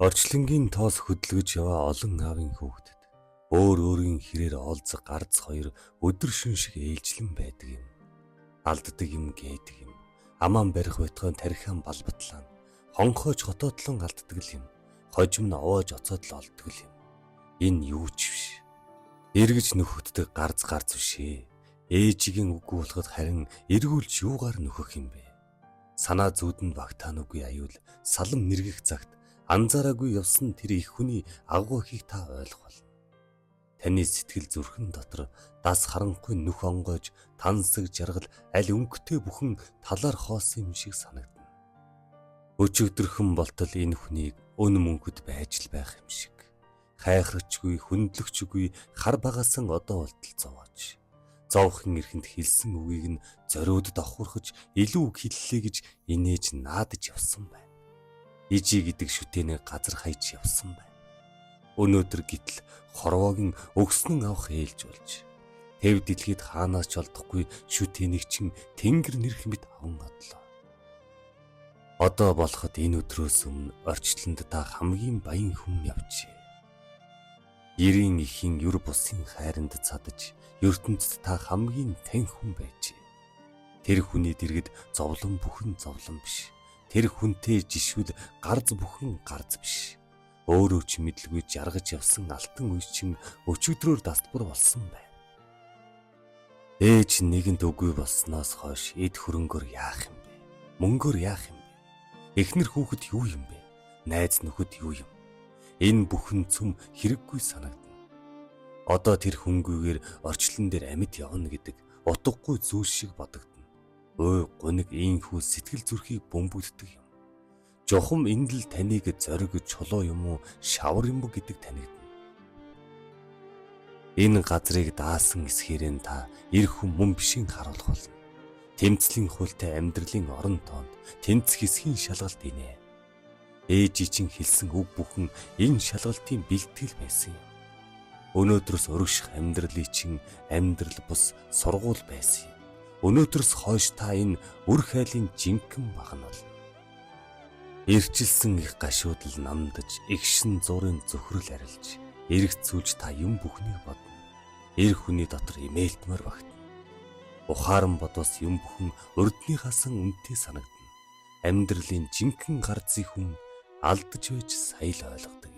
Орчлонгийн тоос хөдөлгөж яваа олон аавын хүүхдэд өөр өөрийн хэрээр олзог гарц хоёр өдөр шөн шиг ээлжлэн байдаг юм. Алддаг юм гээдэг юм. Амаан барих байтугай тархиан балбатлаа. Хонхоож хотоодлон алддаг юм. Хожим нь овоож оцоод л олддог юм. Энэ юу ч биш. Эргэж нөхөддөг гарц бишээ. Ээжигийн үгүй болоход харин эргүүлж юугаар нөхөх юм бэ? Санаа зүүдэнд багтаанагүй аюул салам нэргэх цагт анзаараагүй явсан тэр их хүний агуу ихийг та ойлгох болно. Таны сэтгэл зүрхэн дотор дас харанхуй нүх онгойж тансаг жаргал аль өнгөтэй бүхэн талаар хоосон юм шиг санагдана. Өчигдөрхөн болтол энэ хүнийг өн мөнхөд байж л байх юм шиг. Хайхрачгүй, хөндлөгчгүй хар багасан одоо болтол зовоож. Зовхон эрхэнд хэлсэн үгийг нь зориуд давхурхаж илүү үг хэллээ гэж инээж наадаж явсан байна. Ижи гэдэг шүтээний газар хаяж явсан байна. Өнөөдөр гítэл хорвоогийн өгснөн авах ээлж болж тэв дэлхийд хаанаас ч олдохгүй шүтээнийг чин тэнгэр нэрх мэт аван одлоо. Одоо болоход энэ өдрөөс өмнө орчлонд та хамгийн баян хүн явжээ. Ерийн ихийн юр бусын хайранд цадаж ертөнцид та хамгийн тань хүн байжээ. Тэр хүний дэргэд зовлон бүхэн зовлон биш. Тэр хүнтэй жишвэл гарз бүхэн гарз биш. Өөрөө ч мэдлгүй жаргаж явсан алтан үе чин өчигдрөөр дасбар болсон байна. Ээж нэгэнд үгүй болсноос хойш эд хөрөнгөөр яах юм бэ? Мөнгөөр яах юм бэ? Эхнэр хүүхэд юу юм бэ? Найз нөхөд юу юм? Энэ бүхэн цөм хэрэггүй санагдана. Одоо тэр хөнгүйгээр орчлон дээр амьд явна гэдэг утгагүй зүйл шиг бодогдно. Ой гуниг ийхүү сэтгэл зүрхийг бөмбөгддөг юм. Жохом энд л таныг зориг чулуу юм уу шавар юм уу гэдэг танигдана. Энэ газрыг даасан эсхээрэн та эр хүн мөн бишийн харуулах болно. Тэмцлийн хуультай амьдралын орон тоонд тэнцэх эсхийн шалгалт инэ. Ээж чинь хэлсэн үг бүхэн энэ шалгалтын бэлтгэл байсан юм. Өнөөдрөөс өргөшх амьдралын чин амьдрал бус сургуул байсан юм. Өнөөдрөөс хойш та энэ үр хайлын жинхэнэ багна болно. Ирчилсэн их гашуудл намдаж, игшин зурын зөвхрөл арилж, эргэцүүлж та юм бүхнийг бодно. Эр хүний дотор имээлтмөр багтана. Ухаан бодос юм бүхэн урдныхаасан үнэтэй санагдана. Амьдралын жинхэнэ гарцыг хүн алдаж байж сая л ойлгодог.